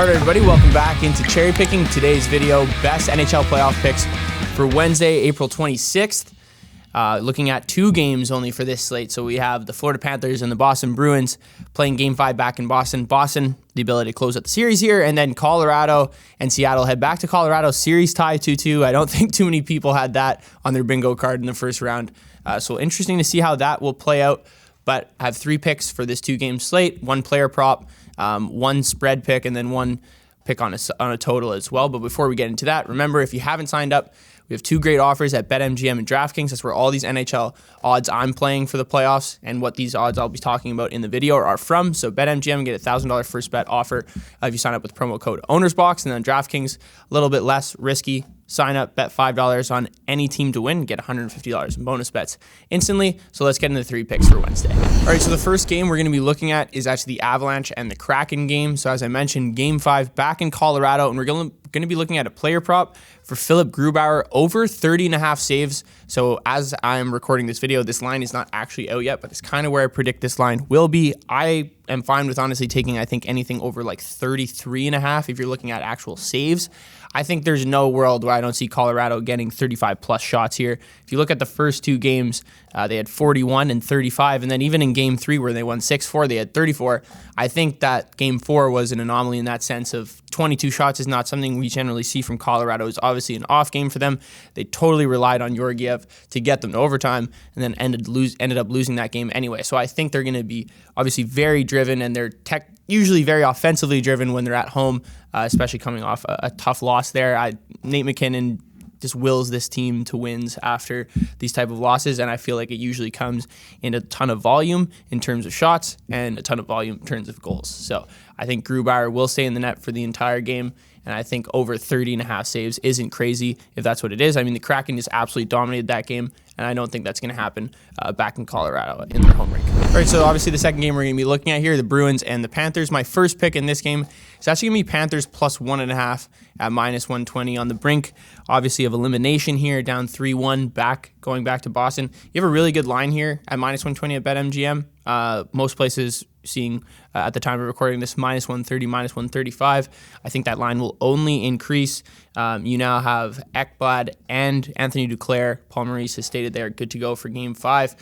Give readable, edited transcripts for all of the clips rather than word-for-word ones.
All right, everybody, welcome back into Cherry Picking. Today's video, best NHL playoff picks for Wednesday, April 26th. Looking at two games only for this slate. So we have the Florida Panthers and the Boston Bruins playing Game 5 back in Boston. Boston, the ability to close out the series here, and then Colorado and Seattle head back to Colorado. Series tie 2-2. I don't think too many people had that on their bingo card in the first round. So interesting to see how that will play out. But I have three picks for this two-game slate, one player prop, one spread pick, and then one pick on a total as well. But before we get into that, remember, if you haven't signed up, we have two great offers at BetMGM and DraftKings. That's where all these NHL odds I'm playing for the playoffs and what these odds I'll be talking about in the video are from. So BetMGM, get a $1,000 first bet offer if you sign up with promo code OwnersBox. And then DraftKings, a little bit less risky. Sign up, bet $5 on any team to win, get $150 in bonus bets instantly. So let's get into the three picks for Wednesday. All right, so the first game we're going to be looking at is actually the Avalanche and the Kraken game. So as I mentioned, Game 5 back in Colorado, and we're going to be looking at a player prop for Philip Grubauer over 30.5 saves. So as I'm recording this video, this line is not actually out yet, but it's kind of where I predict this line will be. I am fine with honestly taking, I think, anything over like 33.5 if you're looking at actual saves. I think there's no world where I don't see Colorado getting 35 plus shots here. If you look at the first two games, they had 41 and 35, and then even in Game 3 where they won 6-4, they had 34. I think that Game 4 was an anomaly in that sense of 22 shots is not something we generally see from Colorado. It's obviously an off game for them. They totally relied on Georgiev to get them to overtime and then ended up losing that game anyway. So I think they're going to be obviously very driven, and they're usually very offensively driven when they're at home, especially coming off a tough loss there. Nate McKinnon just wills this team to wins after these type of losses, and I feel like it usually comes in a ton of volume in terms of shots and a ton of volume in terms of goals. So I think Grubauer will stay in the net for the entire game, and I think over 30.5 saves isn't crazy if that's what it is. I mean, the Kraken just absolutely dominated that game, and I don't think that's going to happen back in Colorado in their home rink. All right, so obviously the second game we're going to be looking at here, the Bruins and the Panthers. My first pick in this game is actually going to be Panthers plus 1.5 at minus 120 on the brink, obviously, of elimination here, down 3-1, going back to Boston. You have a really good line here at minus 120 at BetMGM. Most places seeing at the time of recording this minus 130, minus 135. I think that line will only increase. You now have Ekblad and Anthony Duclair. Paul Maurice has stated they're good to go for Game 5.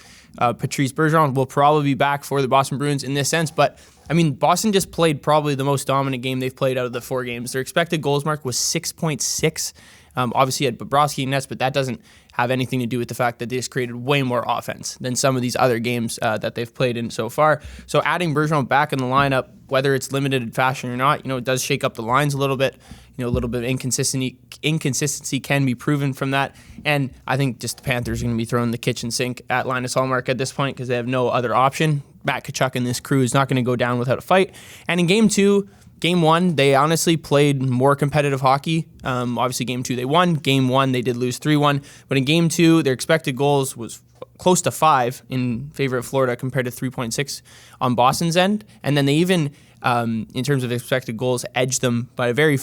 Patrice Bergeron will probably be back for the Boston Bruins in this sense, but I mean, Boston just played probably the most dominant game they've played out of the four games. Their expected goals mark was 6.6. Obviously, you had Bobrovsky and nets, but that doesn't have anything to do with the fact that they just created way more offense than some of these other games that they've played in so far. So adding Bergeron back in the lineup, whether it's limited in fashion or not, it does shake up the lines a little bit. A little bit of inconsistency can be proven from that. And I think just the Panthers are going to be throwing the kitchen sink at Linus Ullmark at this point because they have no other option. Matt Tkachuk and this crew is not going to go down without a fight. And in Game 1, they honestly played more competitive hockey. Obviously, Game 2, they won. Game 1, they did lose 3-1. But in Game 2, their expected goals was close to 5 in favor of Florida compared to 3.6 on Boston's end. And then they even, in terms of expected goals, edged them by a very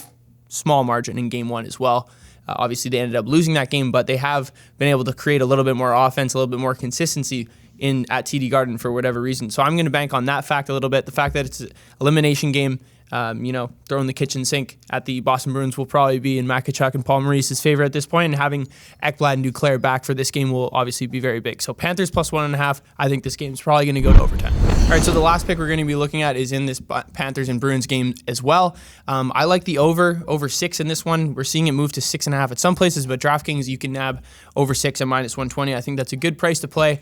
small margin in Game 1 as well. Obviously, they ended up losing that game, but they have been able to create a little bit more offense, a little bit more consistency at TD Garden for whatever reason. So I'm going to bank on that fact a little bit. The fact that it's an elimination game, throwing the kitchen sink at the Boston Bruins will probably be in Matt Tkachuk and Paul Maurice's favor at this point, and having Ekblad and Duclair back for this game will obviously be very big. So Panthers plus 1.5, I think this game is probably going to go to overtime. All right, so the last pick we're going to be looking at is in this Panthers and Bruins game as well. I like the over 6 in this one. We're seeing it move to 6.5 at some places, but DraftKings, you can nab over 6 at minus 120. I think that's a good price to pay.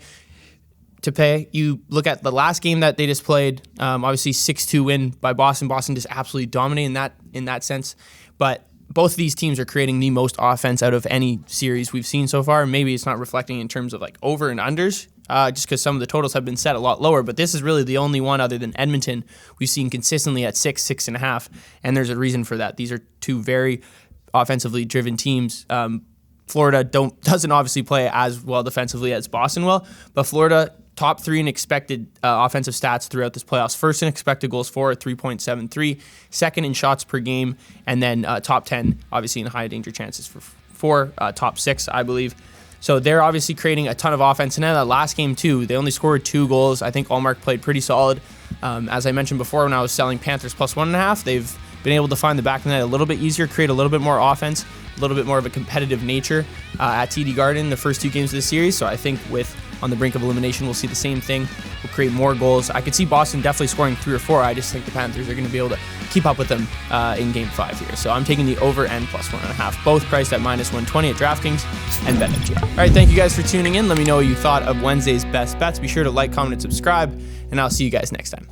You look at the last game that they just played, obviously 6-2 win by Boston. Boston just absolutely dominating in that sense. But both of these teams are creating the most offense out of any series we've seen so far. Maybe it's not reflecting in terms of like over and unders, just because some of the totals have been set a lot lower. But this is really the only one other than Edmonton we've seen consistently at 6.5. And there's a reason for that. These are two very offensively driven teams. Florida doesn't obviously play as well defensively as Boston will, but Florida top 3 in expected offensive stats throughout this playoffs. First in expected goals for at 3.73, second in shots per game, and then top 10 obviously in high danger chances for top 6, I believe. So they're obviously creating a ton of offense. And then that last game too, they only scored 2 goals. I think Ullmark played pretty solid. As I mentioned before when I was selling Panthers plus 1.5, they've been able to find the back of the net a little bit easier, create a little bit more offense, a little bit more of a competitive nature at TD Garden the first 2 games of the series. So I think with on the brink of elimination, we'll see the same thing. We'll create more goals. I could see Boston definitely scoring 3 or 4. I just think the Panthers are going to be able to keep up with them in Game 5 here. So I'm taking the over and +1.5, both priced at -120 at DraftKings and BetMGM. All right, thank you guys for tuning in. Let me know what you thought of Wednesday's best bets. Be sure to like, comment, and subscribe, and I'll see you guys next time.